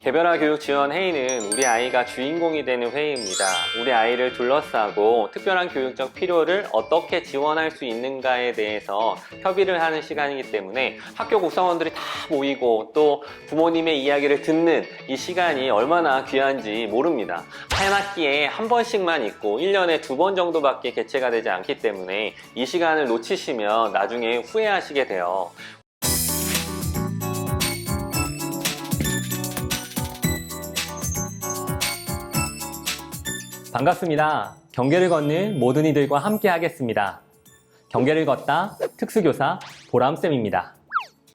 개별화 교육 지원 회의는 우리 아이가 주인공이 되는 회의입니다. 우리 아이를 둘러싸고 특별한 교육적 필요를 어떻게 지원할 수 있는가에 대해서 협의를 하는 시간이기 때문에 학교 구성원들이 다 모이고 또 부모님의 이야기를 듣는 이 시간이 얼마나 귀한지 모릅니다. 한 학기에 한 번씩만 있고 1년에 2번 정도밖에 개최가 되지 않기 때문에 이 시간을 놓치시면 나중에 후회하시게 돼요. 반갑습니다. 경계를 걷는 모든 이들과 함께 하겠습니다. 경계를 걷다 특수교사 보람쌤입니다.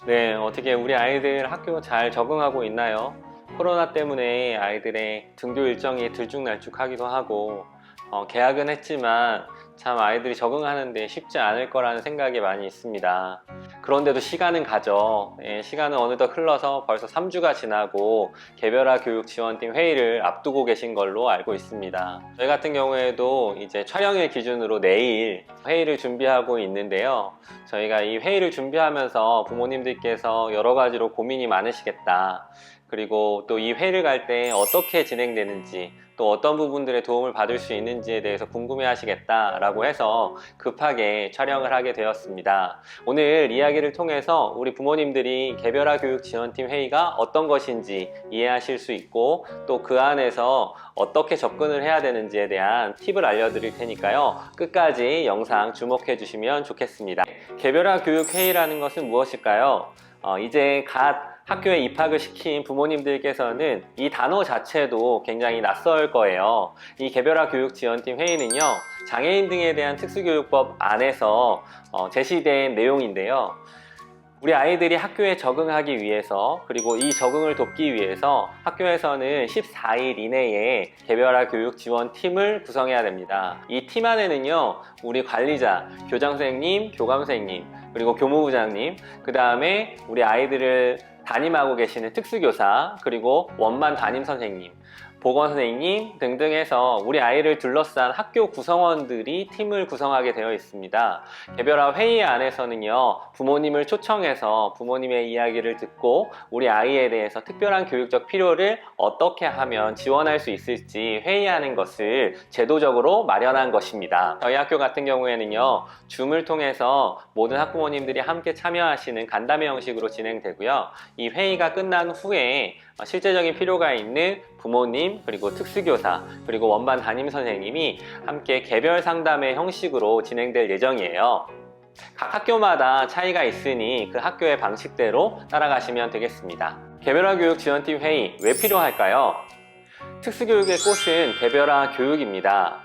네, 어떻게 우리 아이들 학교 잘 적응하고 있나요? 코로나 때문에 아이들의 등교 일정이 들쭉날쭉하기도 하고 개학은 했지만 참 아이들이 적응하는데 쉽지 않을 거라는 생각이 많이 있습니다. 그런데도 시간은 가죠. 시간은 어느덧 흘러서 벌써 3주가 지나고 개별화 교육 지원팀 회의를 앞두고 계신 걸로 알고 있습니다. 저희 같은 경우에도 이제 촬영일 기준으로 내일 회의를 준비하고 있는데요. 저희가 이 회의를 준비하면서 부모님들께서 여러 가지로 고민이 많으시겠다. 그리고 또 이 회의를 갈 때 어떻게 진행되는지 또 어떤 부분들의 도움을 받을 수 있는지에 대해서 궁금해 하시겠다라고 해서 급하게 촬영을 하게 되었습니다. 오늘 이야기를 통해서 우리 부모님들이 개별화 교육 지원팀 회의가 어떤 것인지 이해하실 수 있고 또 그 안에서 어떻게 접근을 해야 되는지에 대한 팁을 알려드릴 테니까요. 끝까지 영상 주목해 주시면 좋겠습니다. 개별화 교육 회의라는 것은 무엇일까요? 이제 갓 학교에 입학을 시킨 부모님들께서는 이 단어 자체도 굉장히 낯설 거예요. 이 개별화 교육 지원팀 회의는요, 장애인 등에 대한 특수교육법 안에서 제시된 내용인데요. 우리 아이들이 학교에 적응하기 위해서 그리고 이 적응을 돕기 위해서 학교에서는 14일 이내에 개별화 교육 지원팀을 구성해야 됩니다. 이 팀 안에는요, 우리 관리자, 교장 선생님, 교감 선생님, 그리고 교무부장님, 그 다음에 우리 아이들을 담임하고 계시는 특수교사, 그리고 원반 담임 선생님, 보건 선생님 등등 해서 우리 아이를 둘러싼 학교 구성원들이 팀을 구성하게 되어 있습니다. 개별화 회의 안에서는요, 부모님을 초청해서 부모님의 이야기를 듣고 우리 아이에 대해서 특별한 교육적 필요를 어떻게 하면 지원할 수 있을지 회의하는 것을 제도적으로 마련한 것입니다. 저희 학교 같은 경우에는요, 줌을 통해서 모든 학부모님들이 함께 참여하시는 간담회 형식으로 진행되고요. 이 회의가 끝난 후에 실제적인 필요가 있는 부모님, 그리고 특수교사, 그리고 원반 담임 선생님이 함께 개별 상담의 형식으로 진행될 예정이에요. 각 학교마다 차이가 있으니 그 학교의 방식대로 따라가시면 되겠습니다. 개별화 교육 지원팀 회의 왜 필요할까요? 특수교육의 꽃은 개별화 교육입니다.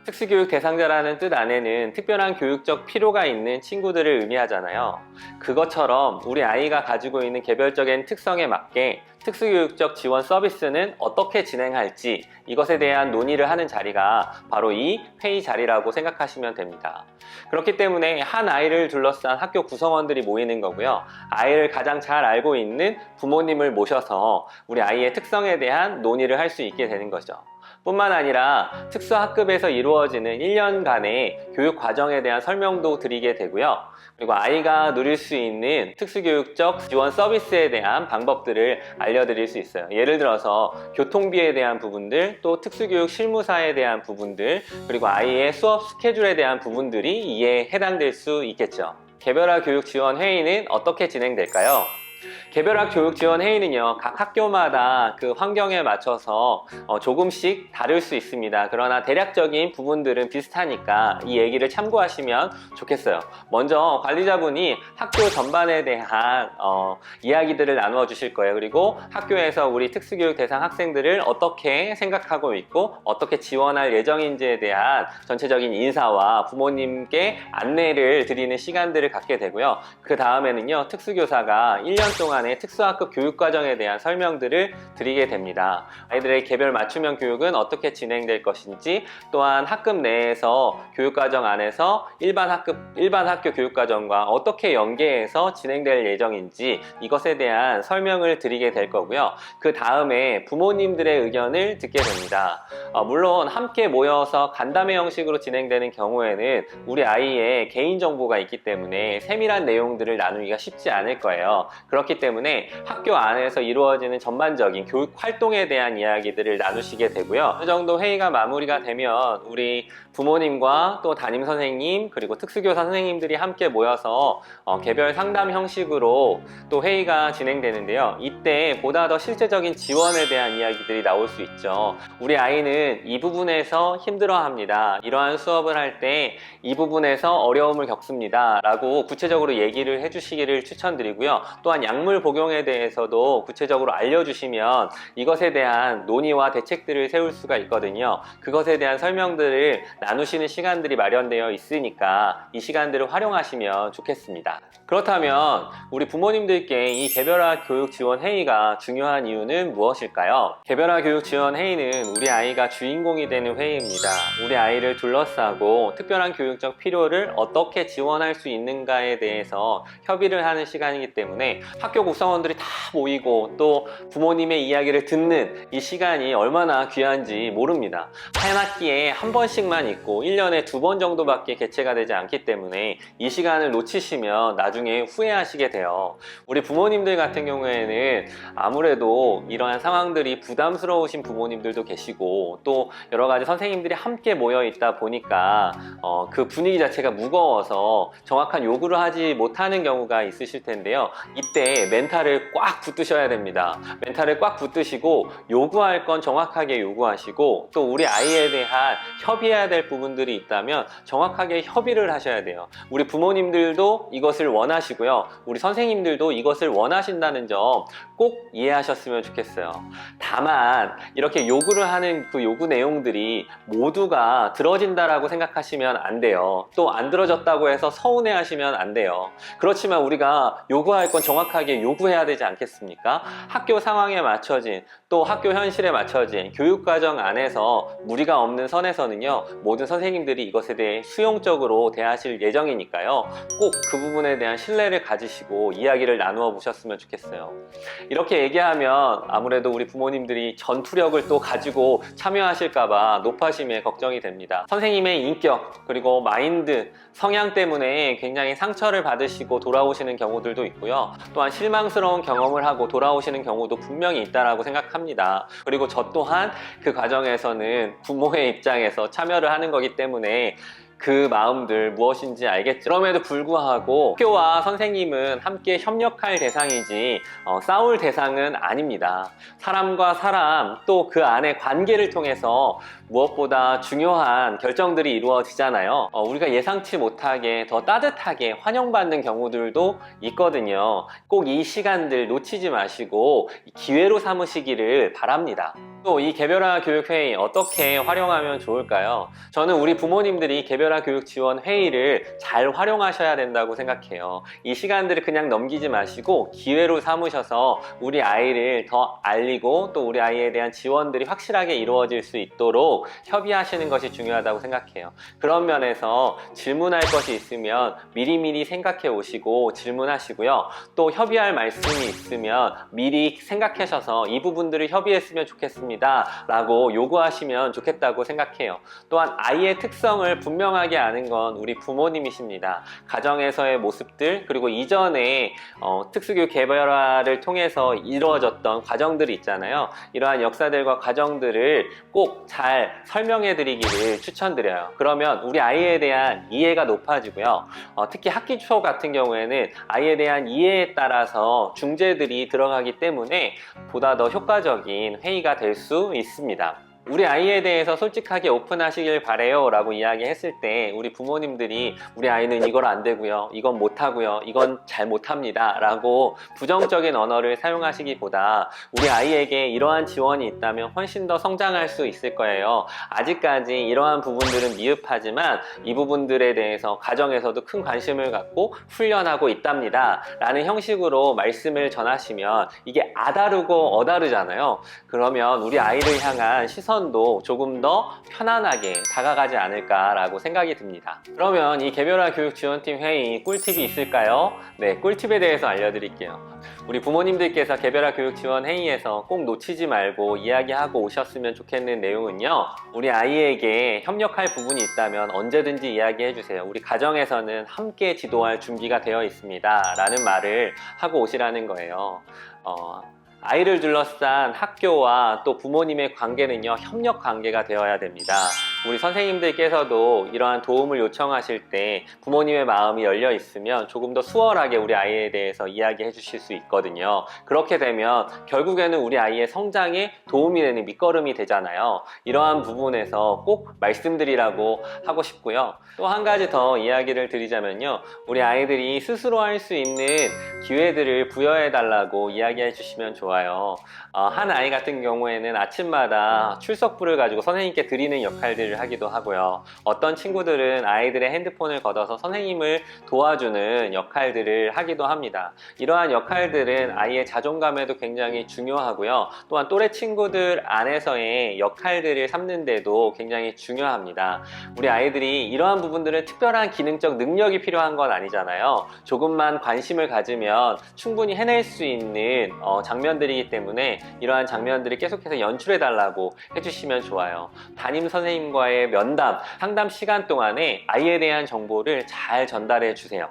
특수교육 대상자라는 뜻 안에는 특별한 교육적 필요가 있는 친구들을 의미하잖아요. 그것처럼 우리 아이가 가지고 있는 개별적인 특성에 맞게 특수교육적 지원 서비스는 어떻게 진행할지 이것에 대한 논의를 하는 자리가 바로 이 회의 자리라고 생각하시면 됩니다. 그렇기 때문에 한 아이를 둘러싼 학교 구성원들이 모이는 거고요. 아이를 가장 잘 알고 있는 부모님을 모셔서 우리 아이의 특성에 대한 논의를 할 수 있게 되는 거죠. 뿐만 아니라 특수학급에서 이루어지는 1년간의 교육 과정에 대한 설명도 드리게 되고요. 그리고 아이가 누릴 수 있는 특수교육적 지원 서비스에 대한 방법들을 알려드릴 수 있어요. 예를 들어서 교통비에 대한 부분들, 또 특수교육 실무사에 대한 부분들, 그리고 아이의 수업 스케줄에 대한 부분들이 이에 해당될 수 있겠죠. 개별화 교육 지원 회의는 어떻게 진행될까요? 개별화 교육 지원 회의는요, 각 학교마다 그 환경에 맞춰서 조금씩 다를 수 있습니다. 그러나 대략적인 부분들은 비슷하니까 이 얘기를 참고하시면 좋겠어요. 먼저 관리자분이 학교 전반에 대한 이야기들을 나누어 주실 거예요. 그리고 학교에서 우리 특수교육 대상 학생들을 어떻게 생각하고 있고 어떻게 지원할 예정인지에 대한 전체적인 인사와 부모님께 안내를 드리는 시간들을 갖게 되고요. 그 다음에는요, 특수교사가 1년 동안의 특수학급 교육과정에 대한 설명들을 드리게 됩니다. 아이들의 개별 맞춤형 교육은 어떻게 진행될 것인지, 또한 학급 내에서 교육과정 안에서 일반 학교 교육과정과 어떻게 연계해서 진행될 예정인지 이것에 대한 설명을 드리게 될 거고요. 그 다음에 부모님들의 의견을 듣게 됩니다. 물론 함께 모여서 간담회 형식으로 진행되는 경우에는 우리 아이의 개인정보가 있기 때문에 세밀한 내용들을 나누기가 쉽지 않을 거예요. 그렇기 때문에 때문에 학교 안에서 이루어지는 전반적인 교육 활동에 대한 이야기들을 나누시게 되고요. 그 정도 회의가 마무리가 되면 우리 부모님과 또 담임 선생님 그리고 특수교사 선생님들이 함께 모여서 개별 상담 형식으로 또 회의가 진행되는데요. 이때 보다 더 실제적인 지원에 대한 이야기들이 나올 수 있죠. 우리 아이는 이 부분에서 힘들어합니다. 이러한 수업을 할 때 이 부분에서 어려움을 겪습니다. 라고 구체적으로 얘기를 해주시기를 추천드리고요. 또한 약물 복용에 대해서도 구체적으로 알려주시면 이것에 대한 논의와 대책들을 세울 수가 있거든요. 그것에 대한 설명들을 나누시는 시간들이 마련되어 있으니까 이 시간들을 활용하시면 좋겠습니다. 그렇다면 우리 부모님들께 이 개별화 교육 지원 회의가 중요한 이유는 무엇일까요? 개별화 교육 지원 회의는 우리 아이가 주인공이 되는 회의입니다. 우리 아이를 둘러싸고 특별한 교육적 필요를 어떻게 지원할 수 있는가에 대해서 협의를 하는 시간이기 때문에 학교 구성원들이 다 모이고 또 부모님의 이야기를 듣는 이 시간이 얼마나 귀한지 모릅니다. 한 학기에 한 번씩만 있고 1년에 2번 정도밖에 개최가 되지 않기 때문에 이 시간을 놓치시면 나중에 후회하시게 돼요. 우리 부모님들 같은 경우에는 아무래도 이러한 상황들이 부담스러우신 부모님들도 계시고 또 여러 가지 선생님들이 함께 모여 있다 보니까 그 분위기 자체가 무거워서 정확한 요구를 하지 못하는 경우가 있으실 텐데요. 이때 멘탈을 꽉 붙드셔야 됩니다. 멘탈을 꽉 붙드시고 요구할 건 정확하게 요구하시고 또 우리 아이에 대한 협의해야 될 부분들이 있다면 정확하게 협의를 하셔야 돼요. 우리 부모님들도 이것을 원하시고요. 우리 선생님들도 이것을 원하신다는 점 꼭 이해하셨으면 좋겠어요. 다만 이렇게 요구를 하는 그 요구 내용들이 모두가 들어진다라고 생각하시면 안 돼요. 또 안 들어졌다고 해서 서운해 하시면 안 돼요. 그렇지만 우리가 요구할 건 정확하게 요구해야 되지 않겠습니까? 학교 상황에 맞춰진 또 학교 현실에 맞춰진 교육과정 안에서 무리가 없는 선에서는요, 모든 선생님들이 이것에 대해 수용적으로 대하실 예정이니까요. 꼭 그 부분에 대한 신뢰를 가지시고 이야기를 나누어 보셨으면 좋겠어요. 이렇게 얘기하면 아무래도 우리 부모님들이 전투력을 또 가지고 참여하실까봐 높아심에 걱정이 됩니다. 선생님의 인격 그리고 마인드, 성향 때문에 굉장히 상처를 받으시고 돌아오시는 경우들도 있고요. 또한 실망스러운 경험을 하고 돌아오시는 경우도 분명히 있다고 생각합니다. 그리고 저 또한 그 과정에서는 부모의 입장에서 참여를 하는 거기 때문에 그 마음들 무엇인지 알겠죠. 그럼에도 불구하고 학교와 선생님은 함께 협력할 대상이지 싸울 대상은 아닙니다. 사람과 사람 또 그 안의 관계를 통해서 무엇보다 중요한 결정들이 이루어지잖아요. 우리가 예상치 못하게 더 따뜻하게 환영받는 경우들도 있거든요. 꼭 이 시간들 놓치지 마시고 기회로 삼으시기를 바랍니다. 또 이 개별화 교육회의 어떻게 활용하면 좋을까요? 저는 우리 부모님들이 개별화 교육 지원 회의를 잘 활용하셔야 된다고 생각해요. 이 시간들을 그냥 넘기지 마시고 기회로 삼으셔서 우리 아이를 더 알리고 또 우리 아이에 대한 지원들이 확실하게 이루어질 수 있도록 협의하시는 것이 중요하다고 생각해요. 그런 면에서 질문할 것이 있으면 미리미리 생각해 오시고 질문하시고요. 또 협의할 말씀이 있으면 미리 생각하셔서 이 부분들을 협의했으면 좋겠습니다 라고 요구하시면 좋겠다고 생각해요. 또한 아이의 특성을 분명하게 아는 건 우리 부모님이십니다. 가정에서의 모습들 그리고 이전에 특수교육 개별화를 통해서 이루어졌던 과정들이 있잖아요. 이러한 역사들과 과정들을 꼭 잘 설명해 드리기를 추천드려요. 그러면 우리 아이에 대한 이해가 높아지고요. 특히 학기 초 같은 경우에는 아이에 대한 이해에 따라서 중재들이 들어가기 때문에 보다 더 효과적인 회의가 될 수 있습니다. 우리 아이에 대해서 솔직하게 오픈하시길 바래요 라고 이야기했을 때 우리 부모님들이 우리 아이는 이걸 안 되고요, 이건 못하고요, 이건 잘 못합니다 라고 부정적인 언어를 사용하시기보다 우리 아이에게 이러한 지원이 있다면 훨씬 더 성장할 수 있을 거예요. 아직까지 이러한 부분들은 미흡하지만 이 부분들에 대해서 가정에서도 큰 관심을 갖고 훈련하고 있답니다 라는 형식으로 말씀을 전하시면 이게 아다르고 어다르잖아요. 그러면 우리 아이를 향한 시선 시선도 조금 더 편안하게 다가가지 않을까라고 생각이 듭니다. 그러면 이 개별화 교육지원팀 회의 꿀팁이 있을까요? 네, 꿀팁에 대해서 알려드릴게요. 우리 부모님들께서 개별화 교육 지원 회의에서 꼭 놓치지 말고 이야기하고 오셨으면 좋겠는 내용은요, 우리 아이에게 협력할 부분이 있다면 언제든지 이야기해 주세요. 우리 가정에서는 함께 지도할 준비가 되어 있습니다 라는 말을 하고 오시라는 거예요. 아이를 둘러싼 학교와 또 부모님의 관계는요, 협력 관계가 되어야 됩니다. 우리 선생님들께서도 이러한 도움을 요청하실 때 부모님의 마음이 열려 있으면 조금 더 수월하게 우리 아이에 대해서 이야기해 주실 수 있거든요. 그렇게 되면 결국에는 우리 아이의 성장에 도움이 되는 밑거름이 되잖아요. 이러한 부분에서 꼭 말씀드리라고 하고 싶고요. 또 한 가지 더 이야기를 드리자면요, 우리 아이들이 스스로 할 수 있는 기회들을 부여해 달라고 이야기해 주시면 좋아요. 한 아이 같은 경우에는 아침마다 출석부를 가지고 선생님께 드리는 역할들을 하기도 하고요. 어떤 친구들은 아이들의 핸드폰을 걷어서 선생님을 도와주는 역할들을 하기도 합니다. 이러한 역할들은 아이의 자존감에도 굉장히 중요하고요. 또한 또래 친구들 안에서의 역할들을 삼는데도 굉장히 중요합니다. 우리 아이들이 이러한 부분들은 특별한 기능적 능력이 필요한 건 아니잖아요. 조금만 관심을 가지면 충분히 해낼 수 있는 장면들이기 때문에 이러한 장면들을 계속해서 연출해 달라고 해주시면 좋아요. 담임 선생님과의 면담, 상담 시간 동안에 아이에 대한 정보를 잘 전달해 주세요.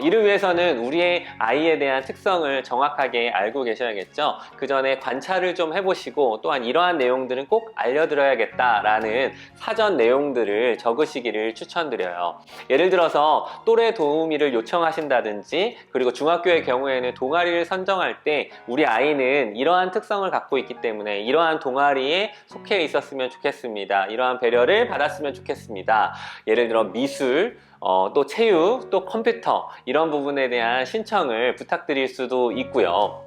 이를 위해서는 우리의 아이에 대한 특성을 정확하게 알고 계셔야겠죠. 그 전에 관찰을 좀 해보시고, 또한 이러한 내용들은 꼭 알려드려야겠다라는 사전 내용들을 적으시기를 추천드려요. 예를 들어서 또래 도우미를 요청하신다든지, 그리고 중학교의 경우에는 동아리를 선정할 때 우리 아이는 이러한 특성을 갖고 있기 때문에 이러한 동아리에 속해 있었으면 좋겠습니다, 이러한 배려를 받았으면 좋겠습니다. 예를 들어 미술, 또 체육, 또 컴퓨터, 이런 부분에 대한 신청을 부탁드릴 수도 있고요.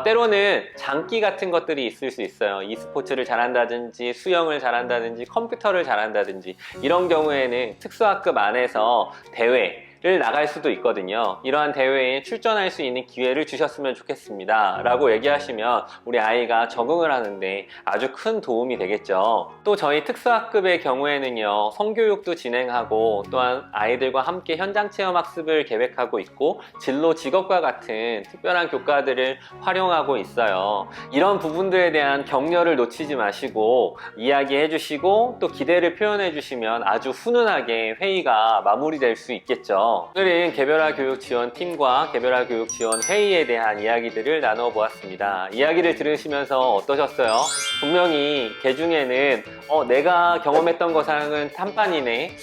때로는 장기 같은 것들이 있을 수 있어요. e스포츠를 잘한다든지 수영을 잘한다든지 컴퓨터를 잘한다든지, 이런 경우에는 특수학급 안에서 대회를 나갈 수도 있거든요. 이러한 대회에 출전할 수 있는 기회를 주셨으면 좋겠습니다 라고 얘기하시면 우리 아이가 적응을 하는데 아주 큰 도움이 되겠죠. 또 저희 특수학급의 경우에는요, 성교육도 진행하고, 또한 아이들과 함께 현장 체험 학습을 계획하고 있고, 진로 직업과 같은 특별한 교과들을 활용하고 있어요. 이런 부분들에 대한 격려를 놓치지 마시고 이야기해 주시고 또 기대를 표현해 주시면 아주 훈훈하게 회의가 마무리될 수 있겠죠. 오늘은 개별화 교육 지원팀과 개별화 교육 지원 회의에 대한 이야기들을 나눠 보았습니다. 이야기를 들으시면서 어떠셨어요? 분명히 개 중에는 내가 경험했던 것랑은 딴판이네,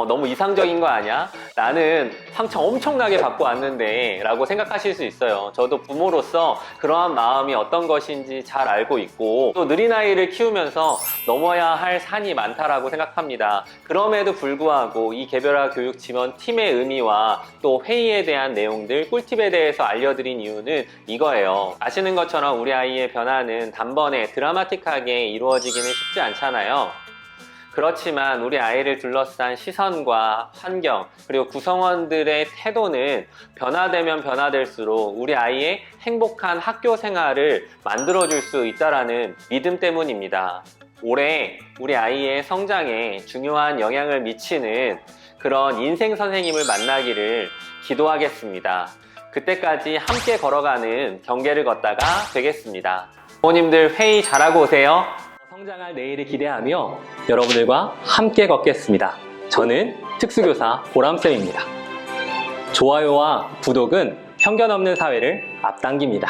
너무 이상적인 거 아니야? 나는 상처 엄청나게 받고 왔는데 라고 생각하실 수 있어요. 저도 부모로서 그러한 마음이 어떤 것인지 잘 알고 있고, 또 느린 아이를 키우면서 넘어야 할 산이 많다라고 생각합니다. 그럼에도 불구하고 이 개별화 교육 지원팀의 의미와 또 회의에 대한 내용들, 꿀팁에 대해서 알려드린 이유는 이거예요. 아시는 것처럼 우리 아이의 변화는 단번에 드라마틱하게 이루어지기는 쉽지 않잖아요. 그렇지만 우리 아이를 둘러싼 시선과 환경, 그리고 구성원들의 태도는 변화되면 변화될수록 우리 아이의 행복한 학교 생활을 만들어줄 수 있다는 믿음 때문입니다. 올해 우리 아이의 성장에 중요한 영향을 미치는 그런 인생 선생님을 만나기를 기도하겠습니다. 그때까지 함께 걸어가는 경계를 걷다가 되겠습니다. 부모님들 회의 잘하고 오세요. 성장할 내일을 기대하며 여러분들과 함께 걷겠습니다. 저는 특수교사 보람쌤입니다. 좋아요와 구독은 편견 없는 사회를 앞당깁니다.